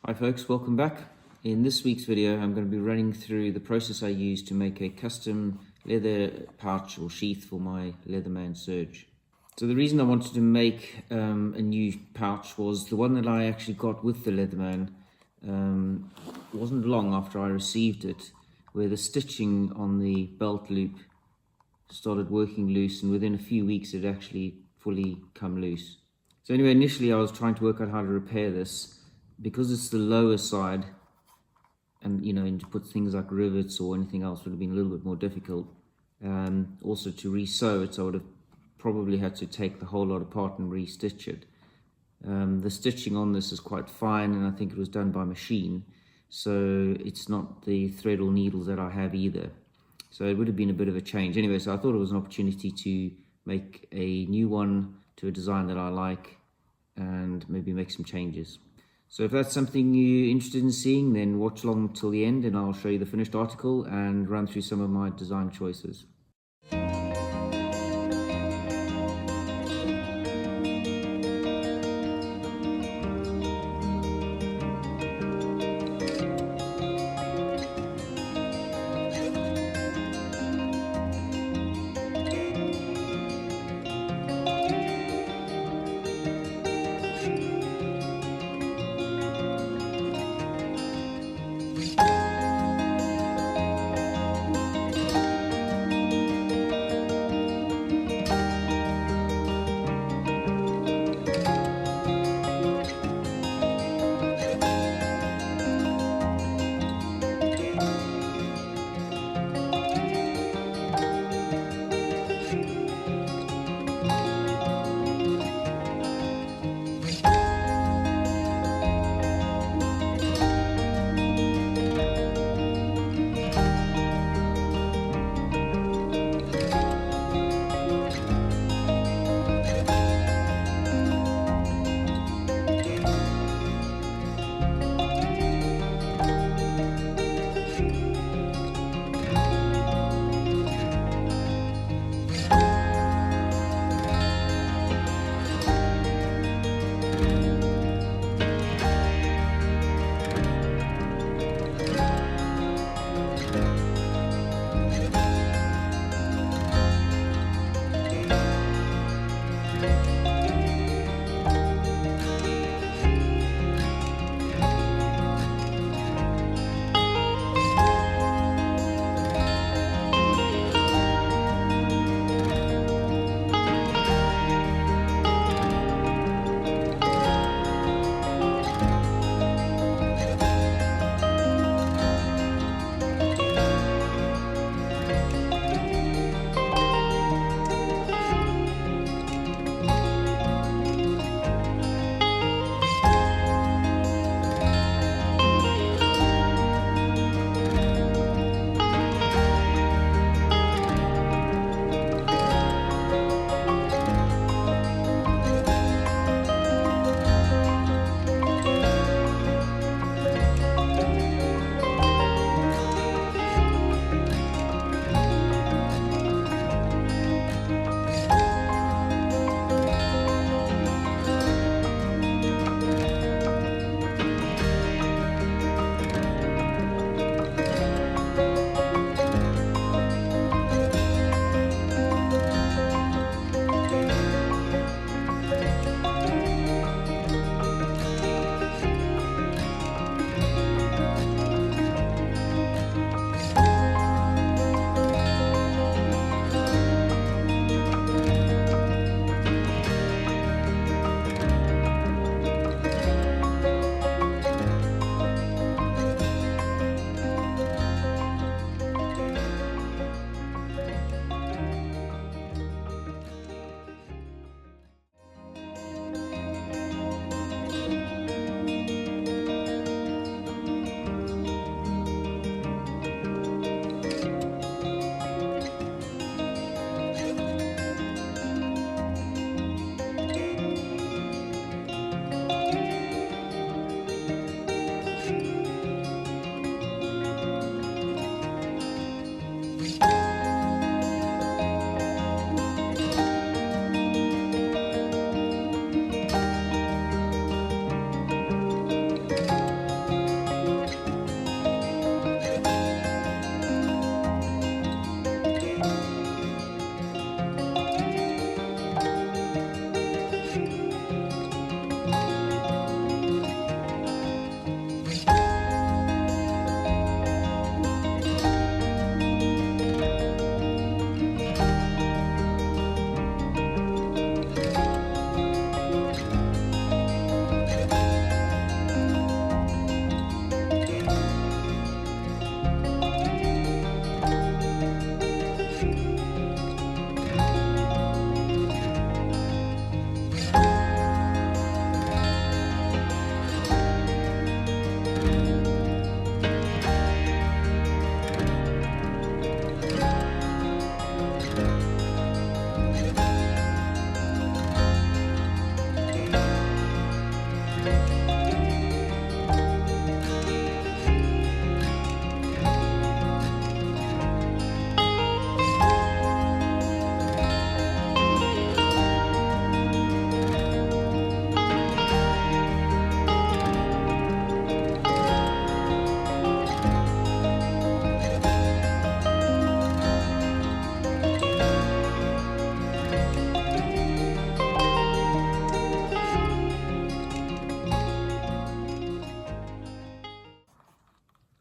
Hi folks, welcome back. In this week's video I'm going to be running through the process I used to make a custom leather pouch or sheath for my Leatherman Surge. So the reason I wanted to make a new pouch was the one that I actually got with the Leatherman wasn't long after I received it, where the stitching on the belt loop started working loose, and within a few weeks it actually fully come loose. So anyway, initially I was trying to work out how to repair this. Because it's the lower side, and and to put things like rivets or anything else would have been a little bit more difficult. Also to re-sew it, so I would have probably had to take the whole lot apart and re-stitch it. The stitching on this is quite fine, and I think it was done by machine, so it's not the thread or needles that I have either. So it would have been a bit of a change. Anyway, so I thought it was an opportunity to make a new one to a design that I like and maybe make some changes. So if that's something you're interested in seeing, then watch along till the end and I'll show you the finished article and run through some of my design choices.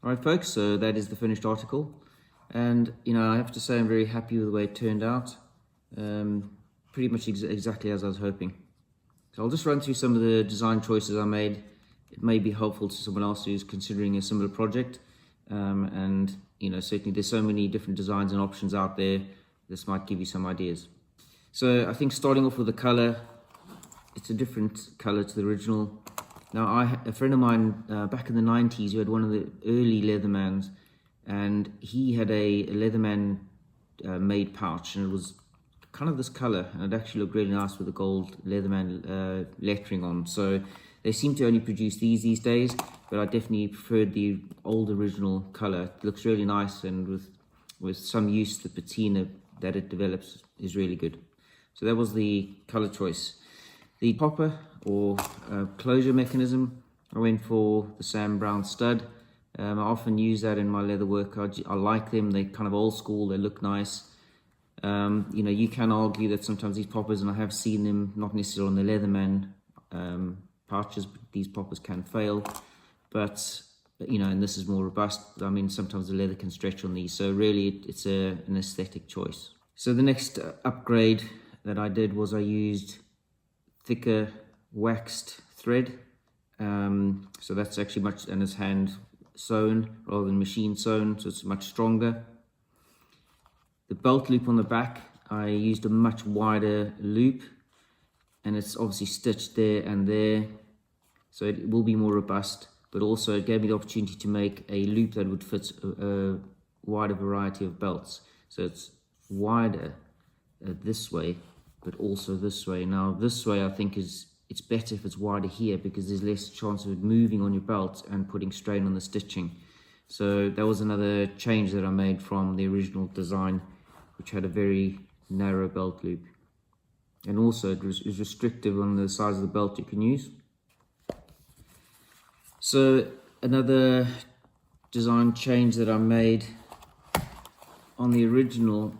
Alright folks, so that is the finished article, and I have to say I'm very happy with the way it turned out. Pretty much exactly as I was hoping. So I'll just run through some of the design choices I made. It may be helpful to someone else who's considering a similar project, and certainly there's so many different designs and options out there. This might give you some ideas. So I think starting off with the color, it's a different color to the original. Now a friend of mine back in the 90s who had one of the early Leathermans, and he had a Leatherman made pouch, and it was kind of this color, and it actually looked really nice with the gold Leatherman lettering on. So they seem to only produce these days, but I definitely preferred the old original color. It looks really nice, and with some use, the patina that it develops is really good. So that was the color choice. The popper or closure mechanism, I went for the Sam Brown stud. I often use that in my leather work. I like them. They're kind of old school. They look nice. You can argue that sometimes these poppers, and I have seen them not necessarily on the Leatherman pouches, but these poppers can fail. But and this is more robust. I mean, sometimes the leather can stretch on these, so really it's an aesthetic choice. So the next upgrade that I did was I used thicker waxed thread. So that's actually much, and it's hand sewn rather than machine sewn, so it's much stronger. The belt loop on the back, I used a much wider loop, and it's obviously stitched there and there, so it will be more robust, but also it gave me the opportunity to make a loop that would fit a wider variety of belts. So it's wider this way, but also this way. Now this way I think it's better if it's wider here, because there's less chance of it moving on your belt and putting strain on the stitching. So that was another change that I made from the original design, which had a very narrow belt loop, and also it was restrictive on the size of the belt you can use. So another design change that I made on the original,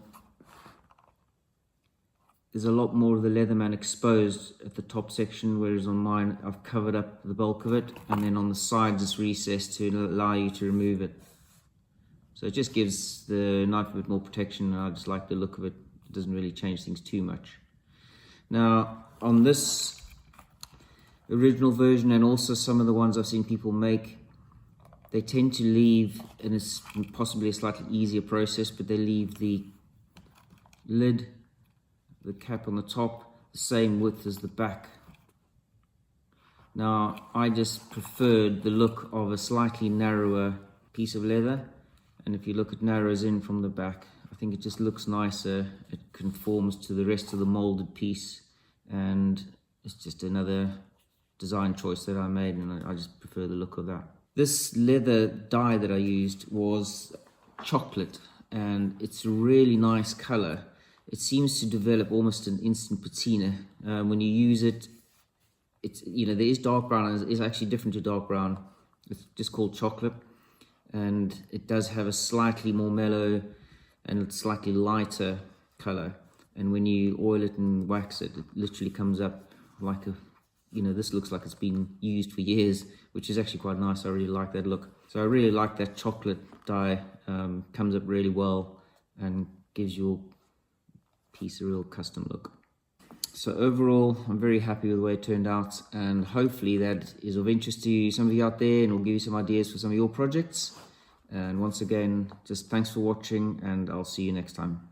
there's a lot more of the Leatherman exposed at the top section, whereas on mine I've covered up the bulk of it, and then on the sides it's recessed to allow you to remove it. So it just gives the knife a bit more protection, and I just like the look of it. It doesn't really change things too much. Now on this original version, and also some of the ones I've seen people make, they tend to leave, and it's possibly a slightly easier process, but they leave the lid, the cap on the top, the same width as the back. Now I just preferred the look of a slightly narrower piece of leather, and if you look, it narrows in from the back. I think it just looks nicer. It conforms to the rest of the molded piece, and it's just another design choice that I made, and I just prefer the look of that. This leather dye that I used was chocolate, and it's a really nice color. It seems to develop almost an instant patina. When you use it, it's there is dark brown, and it's actually different to dark brown. It's just called chocolate, and it does have a slightly more mellow and slightly lighter color. And when you oil it and wax it, it literally comes up like a, this looks like it's been used for years, which is actually quite nice. I really like that look. So I really like that chocolate dye. Comes up really well and gives your piece a real custom look. So overall, I'm very happy with the way it turned out, and hopefully that is of interest to some of you out there, and will give you some ideas for some of your projects. And once again, just thanks for watching, and I'll see you next time.